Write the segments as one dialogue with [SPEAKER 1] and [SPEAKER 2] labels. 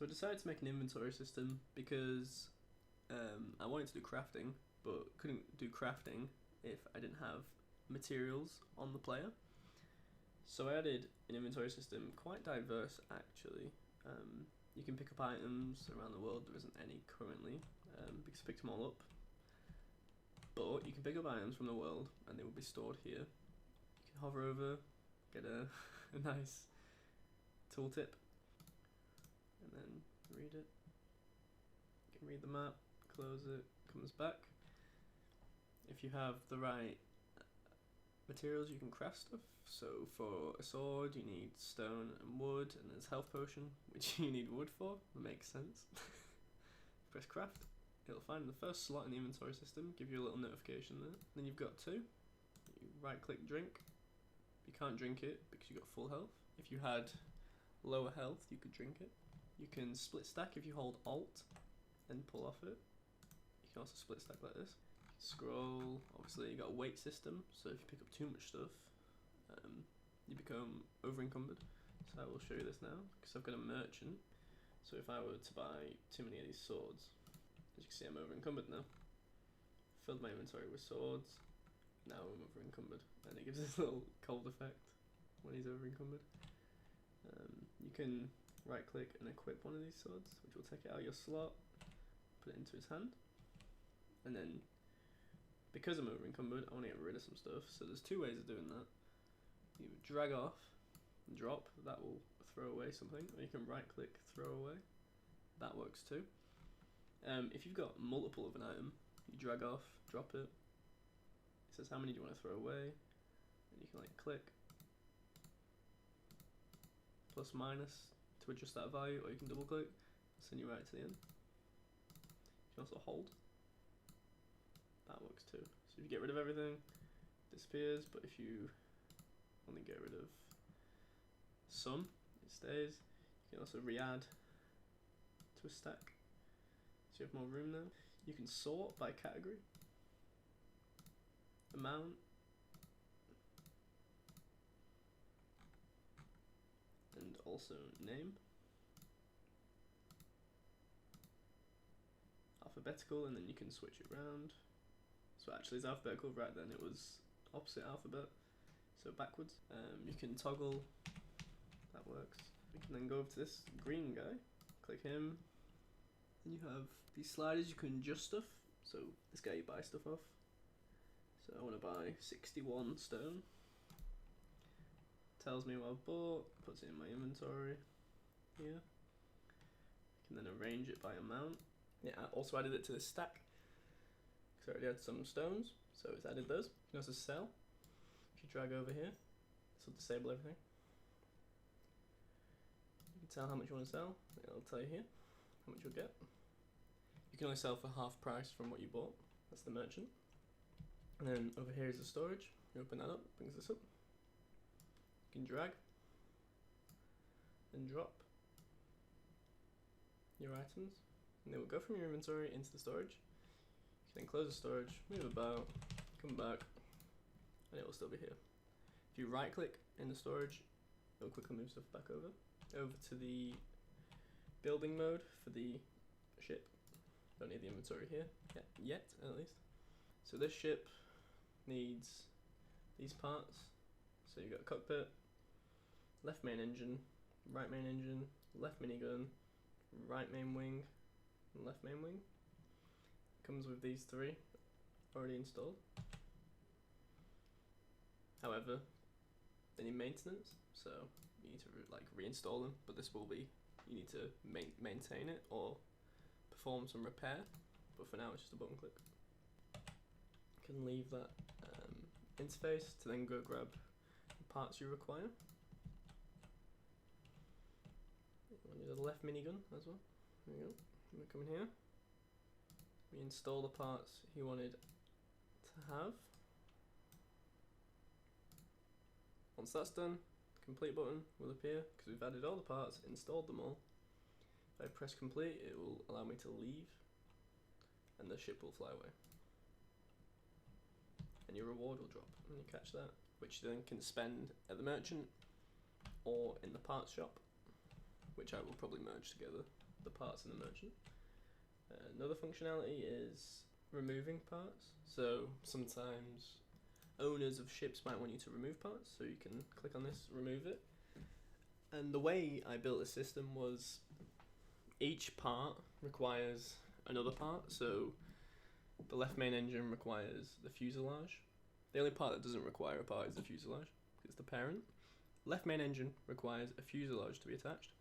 [SPEAKER 1] So I decided to make an inventory system because I wanted to do crafting, but couldn't do crafting if I didn't have materials on the player. So I added an inventory system, quite diverse actually. You can pick up items around the world. There isn't any currently because I picked them all up. But you can pick up items from the world and they will be stored here. You can hover over, get a nice tooltip, and then read it. You can read the map, close it, comes back. If you have the right materials, you can craft stuff. So for a sword you need stone and wood, and there's health potion which you need wood for. That makes sense. Press craft, it'll find the first slot in the inventory system, give you a little notification there. Then you've got two. You right click drink. You can't drink it because you've got full health. If you had lower health you could drink it. You can split stack if you hold Alt and pull off it. You can also split stack like this. Scroll, obviously you got a weight system, so if you pick up too much stuff you become over encumbered. So I will show you this now because I've got a merchant. So if I were to buy too many of these swords, as you can see I'm over encumbered now. Filled my inventory with swords, now I'm over encumbered, and it gives this little cold effect when he's over encumbered. You can right click and equip one of these swords, which will take it out of your slot, put it into his hand, and then because I'm over encumbered I want to get rid of some stuff, so there's two ways of doing that. You drag off and drop, that will throw away something, or you can right click, throw away, that works too. If you've got multiple of an item, you drag off, drop it, it says how many do you want to throw away, and you can like click plus minus to adjust that value, or you can double click, send you right to the end. You can also hold, that works too. So if you get rid of everything, it disappears, but if you only get rid of some, it stays. You can also re-add to a stack, so you have more room now. You can sort by category, amount, and also name. Alphabetical, and then you can switch it around. So actually it's alphabetical, right then it was opposite alphabet, so backwards. You can toggle, that works. We can then go over to this green guy, click him, and you have these sliders, you can adjust stuff. So this guy you buy stuff off. So I want to buy 61 stone. Tells me what I've bought, puts it in my inventory here. I can then arrange it by amount. Yeah, I also added it to this stack because I already had some stones, so it's added those. You can also sell. If you drag over here, this will disable everything. You can tell how much you want to sell. It'll tell you here how much you'll get. You can only sell for half price from what you bought. That's the merchant. And then over here is the storage. You open that up, brings this up. You can drag and drop your items, and they will go from your inventory into the storage. You can then close the storage, move about, come back, and it will still be here. If you right click in the storage, it will quickly move stuff back over to the building mode for the ship. Don't need the inventory here yet at least. So this ship needs these parts. So you've got a cockpit, left main engine, right main engine, left minigun, right main wing, and left main wing. Comes with these three already installed. However, they need maintenance, so you need to like reinstall them, but this will be, you need to maintain it or perform some repair, but for now it's just a button click. You can leave that interface to then go grab the parts you require. You need a left minigun as well. There you go. We come in here. We install the parts he wanted to have. Once that's done, the complete button will appear because we've added all the parts, installed them all. If I press complete, it will allow me to leave and the ship will fly away. And your reward will drop when you catch that, which you then can spend at the merchant or in the parts shop, which I will probably merge together the parts in the merchant. Another functionality is removing parts. So sometimes owners of ships might want you to remove parts, so you can click on this, remove it. And the way I built the system was each part requires another part. So the left main engine requires the fuselage. The only part that doesn't require a part is the fuselage, because it's the parent. Left main engine requires a fuselage to be attached.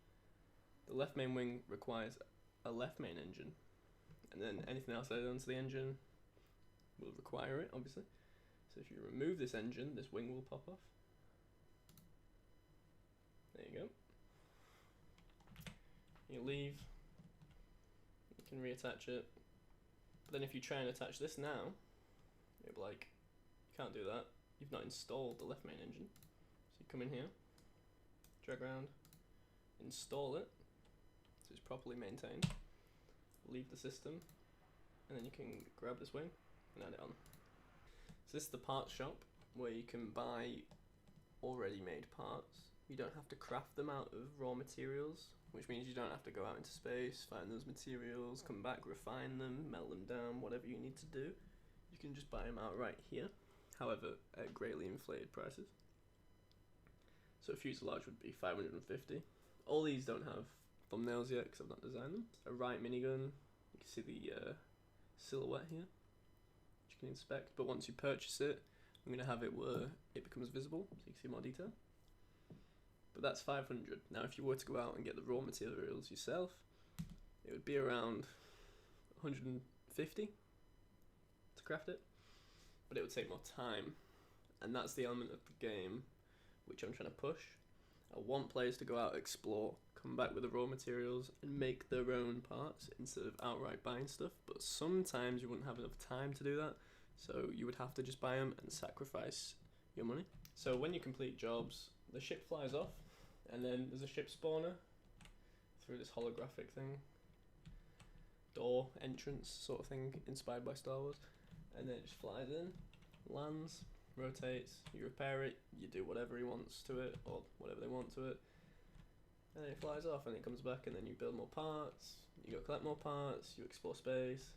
[SPEAKER 1] The left main wing requires a left main engine. And then anything else added onto the engine will require it, obviously. So if you remove this engine, this wing will pop off. There you go. You leave. You can reattach it. But then if you try and attach this now, it'll be like, you can't do that. You've not installed the left main engine. So you come in here, drag around, install it, so it's properly maintained. Leave the system, and then you can grab this wing and add it on. So this is the parts shop where you can buy already made parts. You don't have to craft them out of raw materials, which means you don't have to go out into space, find those materials, come back, refine them, melt them down, whatever you need to do. You can just buy them out right here, however at greatly inflated prices. So a fuselage would be 550. All these don't have thumbnails yet because I've not designed them. A right minigun, you can see the silhouette here, which you can inspect, but once you purchase it, I'm going to have it where it becomes visible, so you can see more detail. But that's 500. Now if you were to go out and get the raw materials yourself, it would be around 150 to craft it, but it would take more time, and that's the element of the game which I'm trying to push. I want players to go out, explore, come back with the raw materials and make their own parts instead of outright buying stuff, but sometimes you wouldn't have enough time to do that, so you would have to just buy them and sacrifice your money. So when you complete jobs, the ship flies off, and then there's a ship spawner through this holographic thing, door entrance sort of thing inspired by Star Wars, and then it just flies in, lands, rotates, you repair it, you do whatever he wants to it, or whatever they want to it, and then it flies off and it comes back, and then you build more parts, you go collect more parts, you explore space.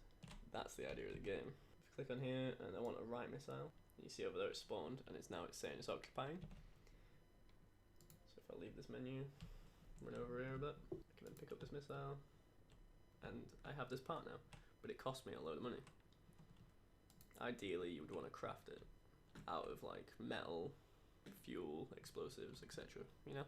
[SPEAKER 1] That's the idea of the game. If you click on here and I want a right missile, you see over there it's spawned, and it's saying it's occupying. So if I leave this menu, run over here a bit, I can then pick up this missile, and I have this part now, but it cost me a load of money. Ideally you would want to craft it out of like metal, fuel, explosives, etc. You know?